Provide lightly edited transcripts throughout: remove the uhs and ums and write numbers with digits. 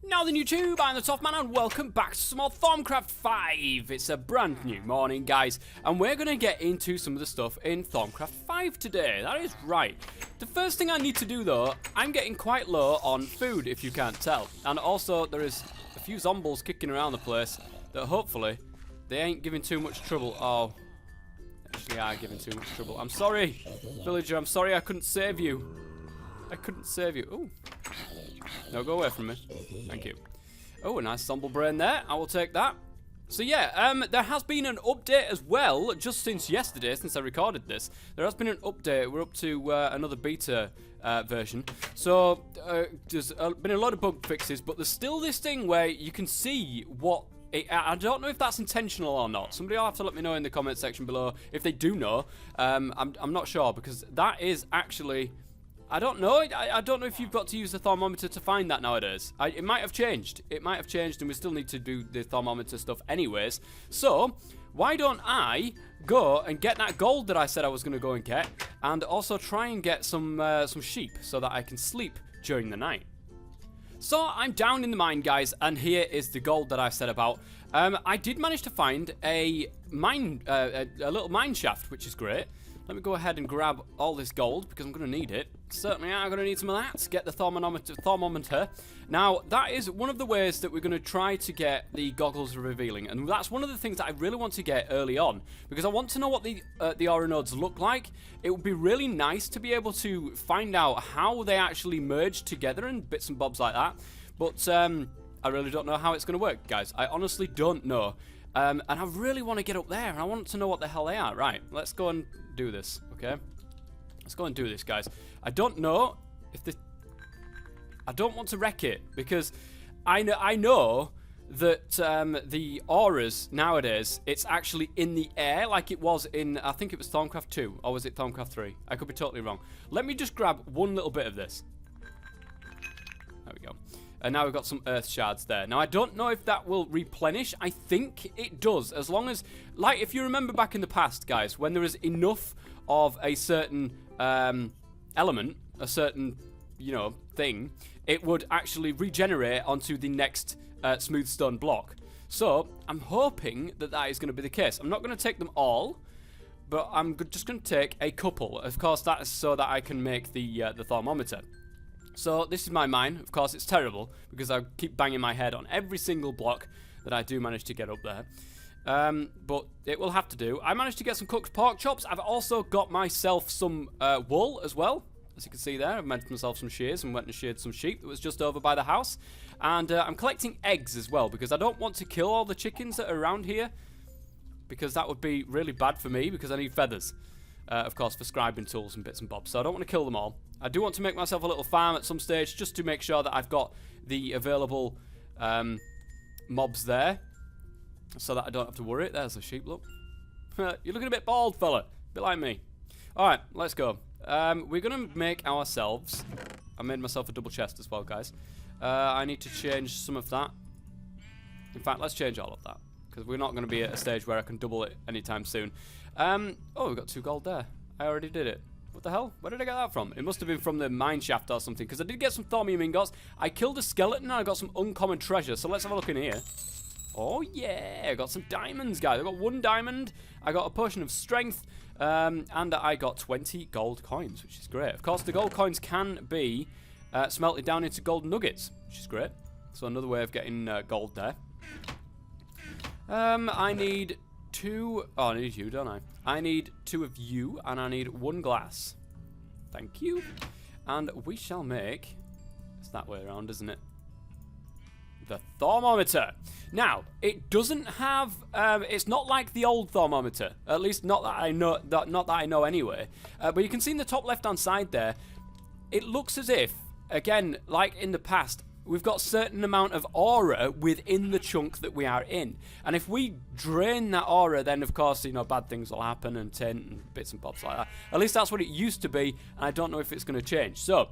Now then YouTube, I'm the TOFF man and welcome back to some more Thaumcraft 5. It's a brand new morning guys, and we're going to get into some of the stuff in Thaumcraft 5 today. That is right. The first thing I need to do though, I'm getting quite low on food if you can't tell. And also there is a few zombies kicking around the place that hopefully they ain't giving too much trouble. Oh, actually are giving too much trouble. I'm sorry, villager, I'm sorry I couldn't save you. I couldn't save you. Ooh. No, go away from me. Thank you. Oh, a nice zombie brain there. I will take that. So yeah, there has been an update as well, just since yesterday, since I recorded this. There has been an update. We're up to another beta version. So there's been a lot of bug fixes, but there's still this thing where you can see what... I don't know if that's intentional or not. Somebody will have to let me know in the comment section below if they do know. I'm not sure, because that is actually... I don't know. I don't know if you've got to use the thermometer to find that nowadays. It might have changed. It might have changed, and we still need to do the thermometer stuff anyways. So, why don't I go and get that gold that I said I was going to go and get, and also try and get some sheep so that I can sleep during the night. So, I'm down in the mine, guys, and here is the gold that I said about. I did manage to find a little mine shaft, which is great. Let me go ahead and grab all this gold, because I'm going to need it. Certainly I'm going to need some of that. Get the thermometer. Now, that is one of the ways that we're going to try to get the goggles revealing. And that's one of the things that I really want to get early on, because I want to know what the aura nodes look like. It would be really nice to be able to find out how they actually merge together and bits and bobs like that. But I really don't know how it's going to work, guys. I honestly don't know. And I really want to get up there, and I want to know what the hell they are. Right, let's go and do this, okay? Let's go and do this, guys. I don't know if this... I don't want to wreck it, because I know that the auras nowadays, it's actually in the air like it was in, I think it was Thaumcraft 2, or was it Thaumcraft 3? I could be totally wrong. Let me just grab one little bit of this. There we go. And now we've got some earth shards there. Now, I don't know if that will replenish. I think it does. As long as... Like, if you remember back in the past, guys, when there is enough of a certain element, a certain, you know, thing, it would actually regenerate onto the next smooth stone block. So, I'm hoping that that is going to be the case. I'm not going to take them all, but I'm just going to take a couple. Of course, that is so that I can make the thermometer. So this is my mine. Of course, it's terrible because I keep banging my head on every single block that I do manage to get up there. But it will have to do. I managed to get some cooked pork chops. I've also got myself some wool as well. As you can see there, I've made myself some shears and went and sheared some sheep that was just over by the house. And I'm collecting eggs as well, because I don't want to kill all the chickens that are around here, because that would be really bad for me, because I need feathers. Of course, for scribing tools and bits and bobs. So I don't want to kill them all. I do want to make myself a little farm at some stage, just to make sure that I've got the available mobs there, so that I don't have to worry. There's the sheep, look. You're looking a bit bald, fella. A bit like me. Alright, let's go. We're going to make ourselves... I made myself a double chest as well, guys. I need to change some of that. In fact, let's change all of that, because we're not going to be at a stage where I can double it anytime soon. Oh, we've got 2 gold there. I already did it. What the hell? Where did I get that from? It must have been from the mine shaft or something, because I did get some thaumium ingots. I killed a skeleton and I got some uncommon treasure. So let's have a look in here. Oh yeah, I got some diamonds, guys. I got 1 diamond. I got a potion of strength, and I got 20 gold coins, which is great. Of course, the gold coins can be smelted down into gold nuggets, which is great. So another way of getting gold there. I need 2... Oh, I need you, don't I? I need 2 of you, and I need 1 glass. Thank you. And we shall make... It's that way around, isn't it? The thermometer. Now, it doesn't have... it's not like the old thermometer. At least not that I know, not that I know anyway. But you can see in the top left-hand side there, it looks as if, again, like in the past... We've got a certain amount of aura within the chunk that we are in. And if we drain that aura, then of course, you know, bad things will happen and tint and bits and bobs like that. At least that's what it used to be, and I don't know if it's going to change. So,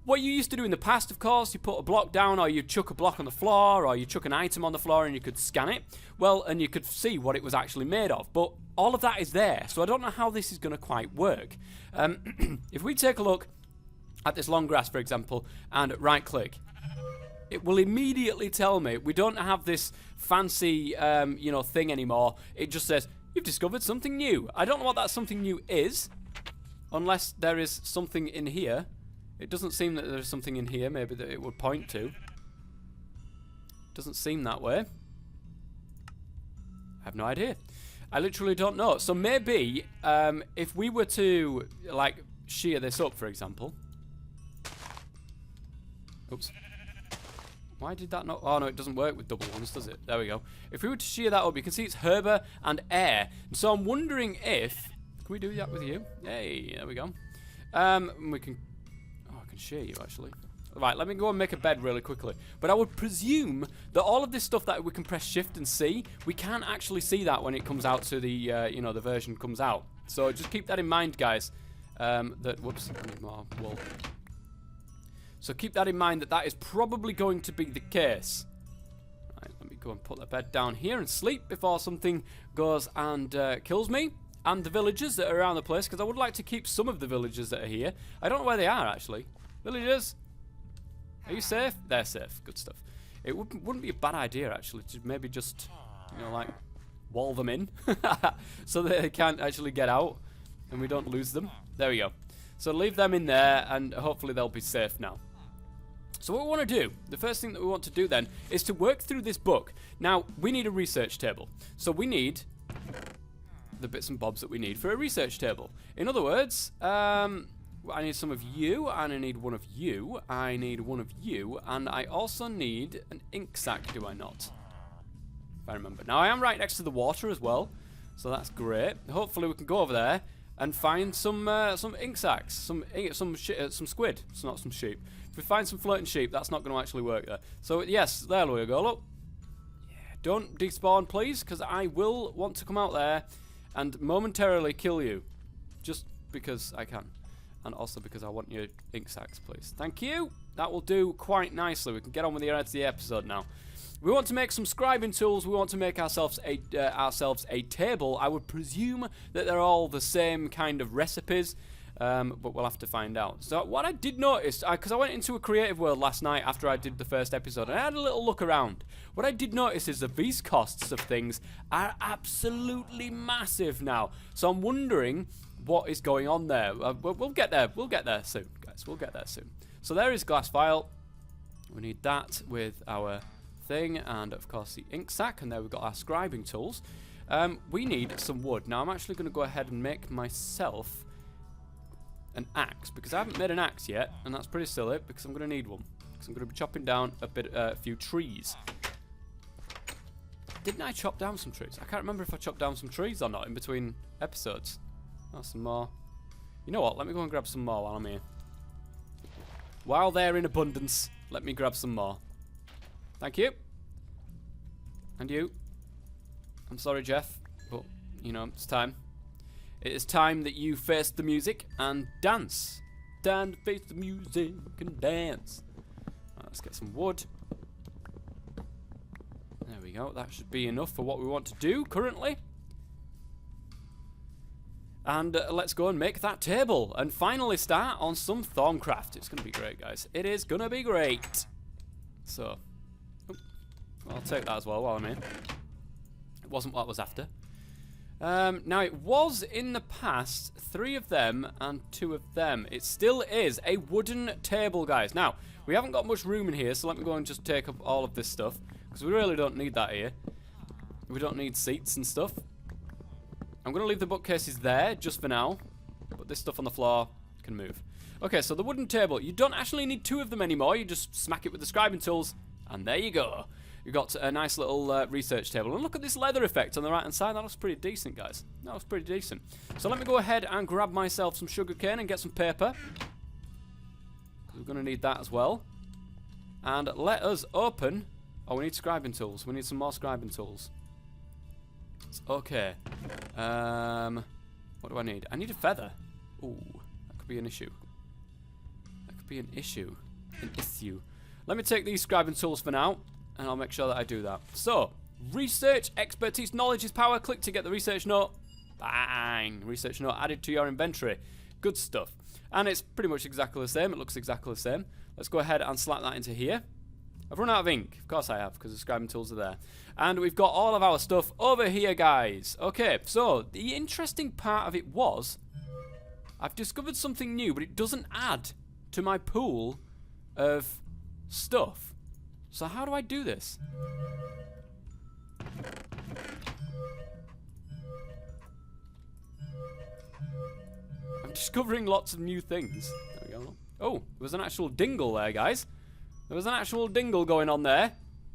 what you used to do in the past, of course, you put a block down, or you chuck a block on the floor, or you chuck an item on the floor and you could scan it. Well, and you could see what it was actually made of. But all of that is there, so I don't know how this is going to quite work. If we take a look at this long grass, for example, and right-click, it will immediately tell me we don't have this fancy, you know, thing anymore. It just says, you've discovered something new. I don't know what that something new is, unless there is something in here. It doesn't seem that there's something in here, maybe that it would point to. Doesn't seem that way. I have no idea. I literally don't know. So maybe, if we were to, like, shear this up, for example. Oops. Why did that not... Oh, no, it doesn't work with double ones, does it? There we go. If we were to shear that up, you can see it's Herber and Air. And so I'm wondering if... Can we do that with you? Hey, there we go. We can... Oh, I can shear you, actually. Right, let me go and make a bed really quickly. But I would presume that all of this stuff that we can press shift and see, we can't actually see that when it comes out to the, you know, the version comes out. So just keep that in mind, guys. Whoops, I need more wool. So keep that in mind that is probably going to be the case. Right, let me go and put the bed down here and sleep before something goes and kills me. And the villagers that are around the place, because I would like to keep some of the villagers that are here. I don't know where they are, actually. Villagers, are you safe? They're safe. Good stuff. It wouldn't be a bad idea, actually, to maybe just, you know, like, wall them in. So that they can't actually get out and we don't lose them. There we go. So leave them in there and hopefully they'll be safe now. So what we want to do, the first thing that we want to do then, is to work through this book. Now, we need a research table. So we need the bits and bobs that we need for a research table. In other words, I need some of you, and I need one of you, I need one of you, and I also need an ink sac, do I not? If I remember. Now, I am right next to the water as well, so that's great. Hopefully we can go over there and find some ink sacs, some squid. It's not some sheep. If we find some floating sheep, that's not going to actually work there. So, yes, there we go, look. Yeah, don't despawn, please, because I will want to come out there and momentarily kill you. Just because I can. And also because I want your ink sacs, please. Thank you. That will do quite nicely. We can get on with the rest of the episode now. We want to make some scribing tools. We want to make ourselves a table. I would presume that they're all the same kind of recipes, but we'll have to find out. So what I did notice, because I went into a creative world last night after I did the first episode, and I had a little look around. What I did notice is that these costs of things are absolutely massive now. So I'm wondering what is going on there. We'll get there. We'll get there soon, guys. We'll get there soon. So there is glass vial. We need that with our thing, and of course the ink sac, and there we've got our scribing tools. We need some wood. Now I'm actually going to go ahead and make myself an axe, because I haven't made an axe yet, and that's pretty silly because I'm going to need one, because I'm going to be chopping down a few trees. Didn't I chop down some trees? I can't remember if I chopped down some trees or not in between episodes. Oh, some more. You know what? Let me go and grab some more while I'm here. While they're in abundance, let me grab some more. Thank you. And you. I'm sorry, Jeff, but, you know, it's time. It is time that you face the music and dance. Time to face the music and dance. Right, let's get some wood. There we go. That should be enough for what we want to do currently. And let's go and make that table and finally start on some Thaumcraft. It's going to be great, guys. It is going to be great. So, I'll take that as well while I'm in. It wasn't what I was after. Now, it was in the past 3 of them and 2 of them. It still is a wooden table, guys. Now, we haven't got much room in here, so let me go and just take up all of this stuff, because we really don't need that here. We don't need seats and stuff. I'm going to leave the bookcases there just for now, but this stuff on the floor can move. Okay, so the wooden table. You don't actually need 2 of them anymore. You just smack it with the scribing tools, and there you go. You've got a nice little research table. And look at this leather effect on the right-hand side. That looks pretty decent, guys. That looks pretty decent. So let me go ahead and grab myself some sugarcane and get some paper. We're going to need that as well. And let us open... Oh, we need scribing tools. We need some more scribing tools. Okay. What do I need? I need a feather. Ooh, that could be an issue. That could be an issue. An issue. Let me take these scribing tools for now, and I'll make sure that I do that. So, research, expertise, knowledge is power. Click to get the research note. Bang! Research note added to your inventory. Good stuff. And it's pretty much exactly the same. It looks exactly the same. Let's go ahead and slap that into here. I've run out of ink. Of course I have, because the scribing tools are there. And we've got all of our stuff over here, guys. Okay, so the interesting part of it was I've discovered something new, but it doesn't add to my pool of stuff. So how do I do this? I'm discovering lots of new things. There we go. Oh, there was an actual dingle there, guys. There was an actual dingle going on there.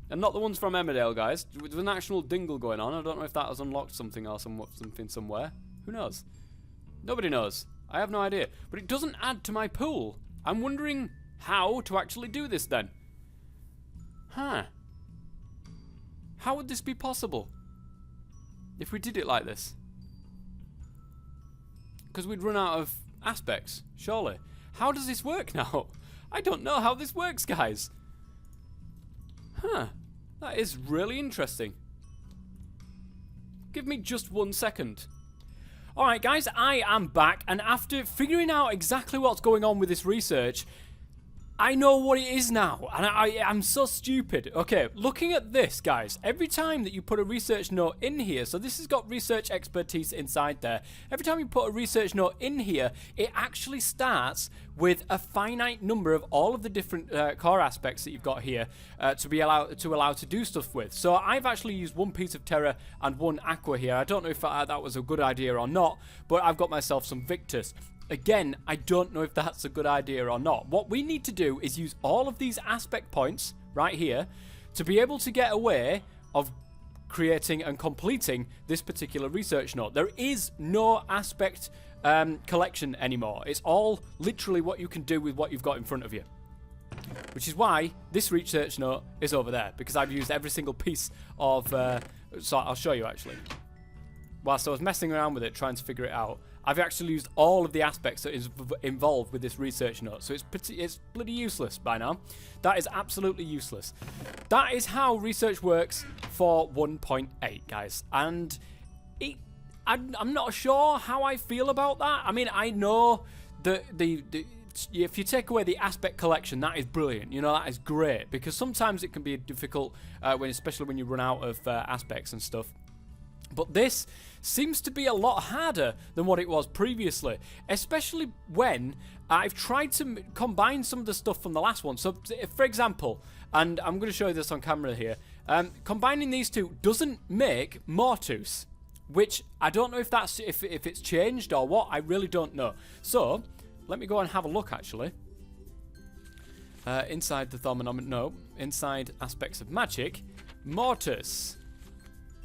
And not the ones from Emmerdale, guys. There was an actual dingle going on. I don't know if that has unlocked something or something somewhere. Who knows? Nobody knows. I have no idea. But it doesn't add to my pool. I'm wondering how to actually do this then. Huh. How would this be possible? If we did it like this? Because we'd run out of aspects, surely. How does this work now? I don't know how this works, guys. Huh. That is really interesting. Give me just 1 second. Alright, guys, I am back, and after figuring out exactly what's going on with this research, I know what it is now, and I'm so stupid. Okay, looking at this, guys, every time that you put a research note in here, so this has got research expertise inside there, every time you put a research note in here, it actually starts with a finite number of all of the different core aspects that you've got here to be allowed to do stuff with. So I've actually used 1 piece of Terra and 1 Aqua here. I don't know if that was a good idea or not, but I've got myself some Victus. Again, I don't know if that's a good idea or not. What we need to do is use all of these aspect points right here to be able to get away of creating and completing this particular research note. There is no aspect collection anymore. It's all literally what you can do with what you've got in front of you. Which is why this research note is over there, because I've used every single piece of... so I'll show you actually. Whilst I was messing around with it, trying to figure it out, I've actually used all of the aspects that is involved with this research note. So it's bloody useless by now. That is absolutely useless. That is how research works for 1.8, guys. And I'm not sure how I feel about that. I mean, I know that if you take away the aspect collection, that is brilliant. You know, that is great. Because sometimes it can be difficult, especially when you run out of aspects and stuff. But this seems to be a lot harder than what it was previously, especially when I've tried to combine some of the stuff from the last one. So, for example, and I'm going to show you this on camera here, combining these two doesn't make Mortus, which I don't know if that's if it's changed or what. I really don't know. So, let me go and have a look actually. Inside the Thermonomic, no, inside aspects of magic, Mortus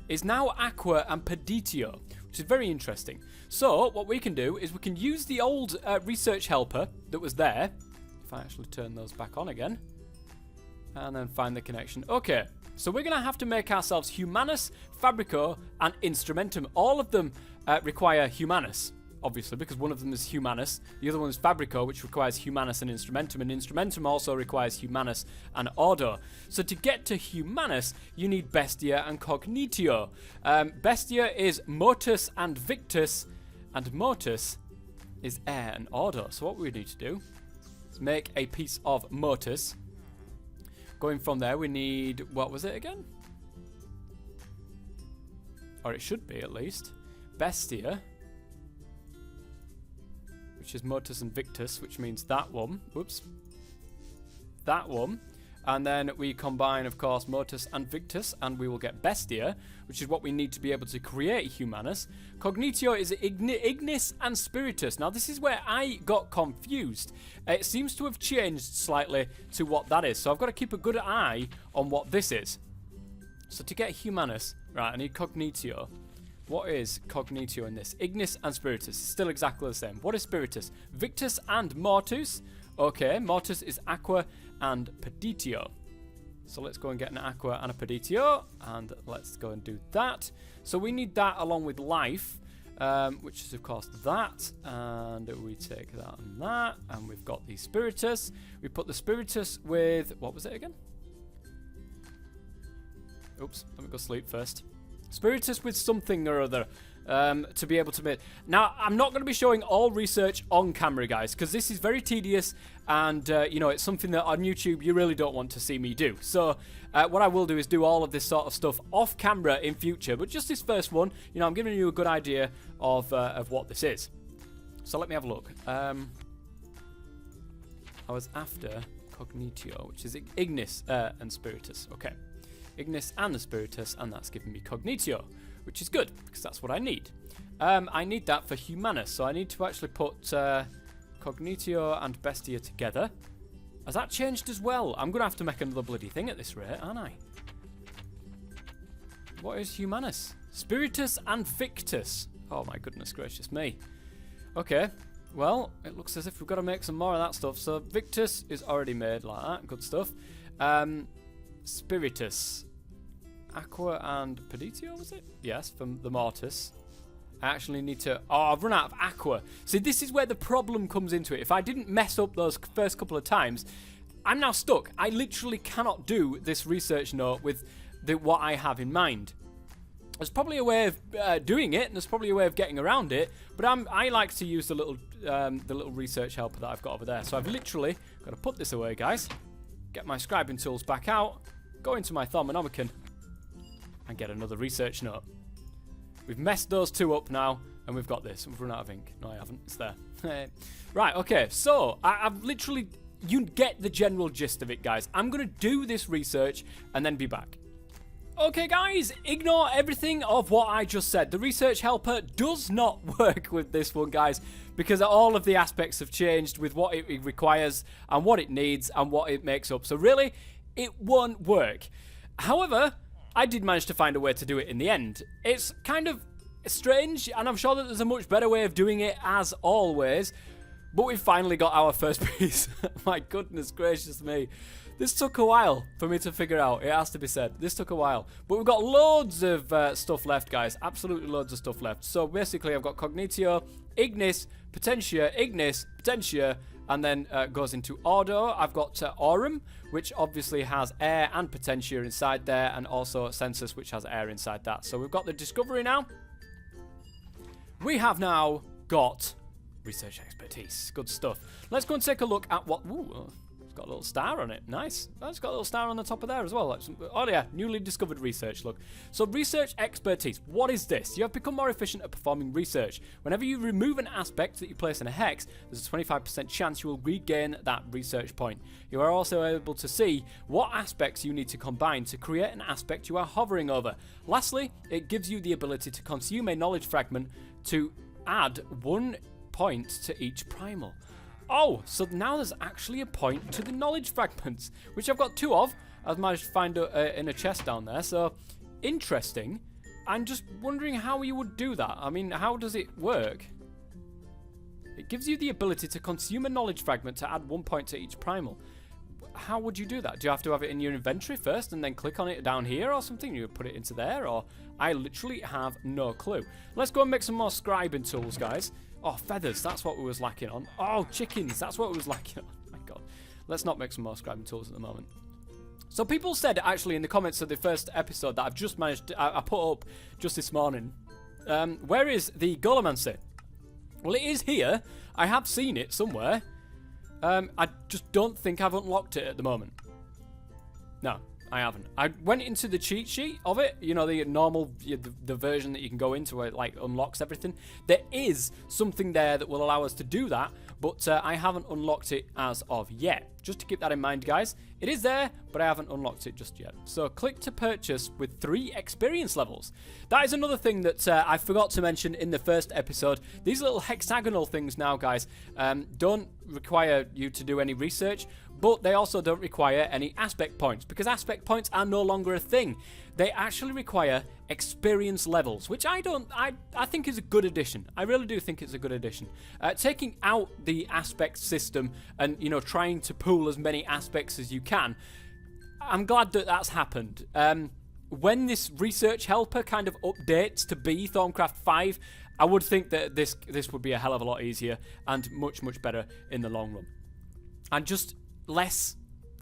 is now Aqua and Peditio, which is very interesting. So, what we can do is we can use the old research helper that was there. If I actually turn those back on again. And then find the connection. Okay, so we're going to have to make ourselves Humanus, Fabrico, and Instrumentum. All of them require Humanus, obviously, because one of them is Humanus. The other one is Fabrico, which requires Humanus and Instrumentum. And Instrumentum also requires Humanus and Ordo. So to get to Humanus, you need Bestia and Cognitio. Bestia is Motus and Victus, and Motus is Air and Ordo. So what we need to do is make a piece of Motus. Going from there, we need, what was it again? Or it should be, at least. Bestia, which is Motus and Victus, which means that one. Whoops. That one. And then we combine, of course, Motus and Victus, and we will get Bestia, which is what we need to be able to create Humanus. Cognitio is Ignis and Spiritus. Now, this is where I got confused. It seems to have changed slightly to what that is. So I've got to keep a good eye on what this is. So to get Humanus, right, I need Cognitio. What is Cognitio in this? Ignis and Spiritus. Still exactly the same. What is Spiritus? Victus and Mortus. Okay, Mortus is Aqua and Peditio. So let's go and get an Aqua and a Peditio. And let's go and do that. So we need that along with Life, which is, of course, that. And we take that and that. And we've got the Spiritus. We put the Spiritus with... What was it again? Oops, let me go sleep first. Spiritus with something or other. to be able to make. Now, I'm not going to be showing all research on camera, guys, because this is very tedious, and you know, it's something that on YouTube you really don't want to see me do. So what I will do is do all of this sort of stuff off camera in future, but just this first one, you know, I'm giving you a good idea of what this is. So let me have a look. I was after Cognitio, which is Ignis and Spiritus. Okay, Ignis and the Spiritus, and that's giving me Cognitio, which is good, because that's what I need. I need that for Humanus, so I need to actually put Cognitio and Bestia together. Has that changed as well? I'm going to have to make another bloody thing at this rate, aren't I? What is Humanus? Spiritus and Victus. Oh my goodness gracious me. Okay, well, it looks as if we've got to make some more of that stuff. So Victus is already made like that, good stuff. Spiritus. Aqua and Peditio, was it? Yes, from the Mortis. I actually need to... Oh, I've run out of Aqua. See, this is where the problem comes into it. If I didn't mess up those first couple of times, I'm now stuck. I literally cannot do this research note with what I have in mind. There's probably a way of doing it, and there's probably a way of getting around it, but I like to use the little research helper that I've got over there. So I've literally got to put this away, guys. Get my scribing tools back out, go into my Thaumonomicon, and get another research note. We've messed those two up now, and we've got this. We've run out of ink. No, I haven't. It's there. Right, okay. So, I've literally... You get the general gist of it, guys. I'm going to do this research, and then be back. Okay, guys. Ignore everything of what I just said. The research helper does not work with this one, guys, because all of the aspects have changed with what it requires, and what it needs, and what it makes up. So, really, it won't work. However... I did manage to find a way to do it in the end. It's kind of strange, and I'm sure that there's a much better way of doing it, as always. But we finally got our first piece. My goodness gracious me. This took a while for me to figure out, it has to be said. This took a while. But we've got loads of stuff left, guys. Absolutely loads of stuff left. So basically, I've got Cognitio, Ignis, Potentia, Ignis, Potentia, and then goes into Ordo. I've got Aurum, which obviously has air and Potentia inside there, and also Census, which has air inside that. So we've got the Discovery now. We have now got Research Expertise. Good stuff. Let's go and take a look at what... Ooh, it's got a little star on it. Nice. It's got a little star on the top of there as well. Oh yeah, newly discovered research, look. So Research Expertise. What is this? You have become more efficient at performing research. Whenever you remove an aspect that you place in a hex, there's a 25% chance you will regain that research point. You are also able to see what aspects you need to combine to create an aspect you are hovering over. Lastly, it gives you the ability to consume a knowledge fragment to add 1 point to each primal. Oh, so now there's actually a point to the knowledge fragments, which I've got 2 of. I've managed to find in a chest down there, so interesting. I'm just wondering how you would do that. I mean, how does it work? It gives you the ability to consume a knowledge fragment to add 1 point to each primal. How would you do that? Do you have to have it in your inventory first and then click on it down here or something? You put it into there, or I literally have no clue. Let's go and make some more scribing tools, guys. Oh, feathers, that's what we was lacking on. Oh, chickens, that's what we was lacking on. My God. Let's not make some more scribing tools at the moment. So people said, actually, in the comments of the first episode that I've just managed to, I put up just this morning, where is the Golomancy? Well, it is here. I have seen it somewhere. I just don't think I've unlocked it at the moment. No, I haven't. I went into the cheat sheet of it, you know, the normal, the version that you can go into where it like unlocks everything. There is something there that will allow us to do that, but I haven't unlocked it as of yet. Just to keep that in mind, guys. It is there, but I haven't unlocked it just yet. So click to purchase with 3 experience levels. That is another thing that I forgot to mention in the first episode. These little hexagonal things now, guys, don't require you to do any research, but they also don't require any aspect points, because aspect points are no longer a thing. They actually require experience levels, which I think is a good addition. I really do think it's a good addition. Taking out the aspect system and, you know, trying to pool as many aspects as you can, I'm glad that that's happened. When this research helper kind of updates to be Thaumcraft 5, I would think that this would be a hell of a lot easier and much, much better in the long run. And just less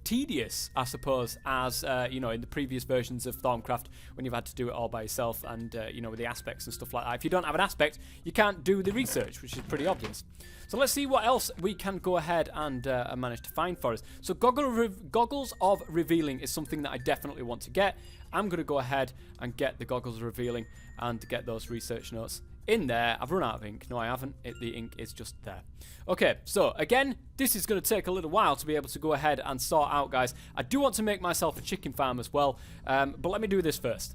tedious, I suppose, as you know, in the previous versions of Thaumcraft, when you've had to do it all by yourself, and you know, with the aspects and stuff like that. If you don't have an aspect, you can't do the research, which is pretty obvious. So let's see what else we can go ahead and manage to find for us. So goggles of revealing is something that I definitely want to get. I'm going to go ahead and get the goggles of revealing and get those research notes in there. I've run out of ink. No, I haven't. The ink is just there. Okay, so again, this is going to take a little while to be able to go ahead and sort out, guys. I do want to make myself a chicken farm as well, but let me do this first.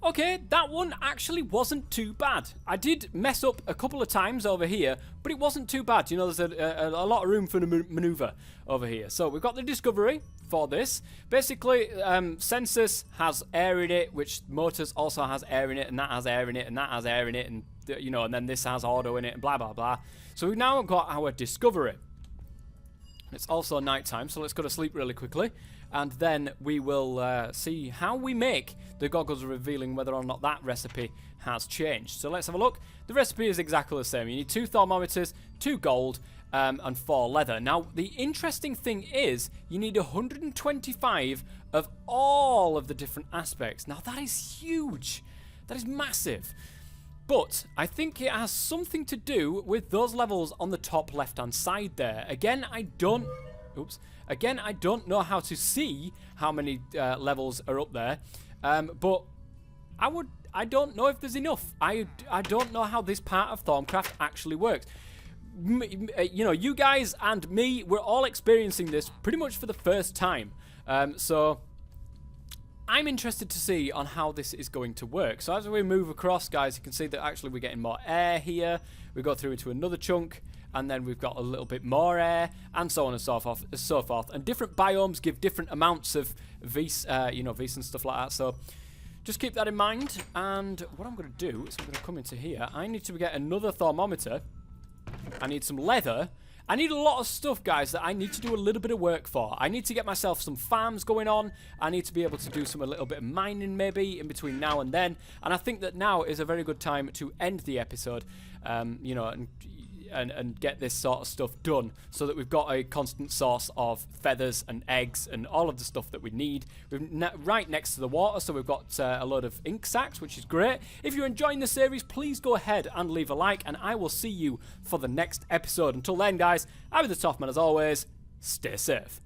Okay, that one actually wasn't too bad. I did mess up a couple of times over here, but it wasn't too bad. You know, there's a lot of room for maneuver over here. So we've got the discovery for this. Basically, Census has air in it, which Motors also has air in it, and that has air in it, and that has air in it, and you know, and then this has auto in it, and blah blah blah. So we've now got our discovery. It's also nighttime, so let's go to sleep really quickly, and then we will see how we make the goggles revealing, whether or not that recipe has changed. So let's have a look. The recipe is exactly the same. You need 2 thermometers, 2 gold, and 4 leather. Now, the interesting thing is you need 125 of all of the different aspects. Now, that is huge. That is massive. But I think it has something to do with those levels on the top left-hand side there. Again, I don't know how to see how many levels are up there. But I don't know if there's enough. I don't know how this part of Thaumcraft actually works. You know, you guys and me, we're all experiencing this pretty much for the first time. So I'm interested to see on how this is going to work. So as we move across, guys, you can see that actually we're getting more air here. We go through into another chunk, and then we've got a little bit more air, and so on and so forth. And different biomes give different amounts of vis, you know, vis and stuff like that. So just keep that in mind. And what I'm going to do is I'm going to come into here. I need to get another thermometer. I need some leather. I need a lot of stuff, guys, that I need to do a little bit of work for. I need to get myself some farms going on. I need to be able to do a little bit of mining maybe in between now and then. And I think that now is a very good time to end the episode, you know, and get this sort of stuff done so that we've got a constant source of feathers and eggs and all of the stuff that we need. We're right next to the water, so we've got a load of ink sacks, which is great. If you're enjoying the series, please go ahead and leave a like, and I will see you for the next episode. Until then, guys, I've been the TOFF man as always. Stay safe.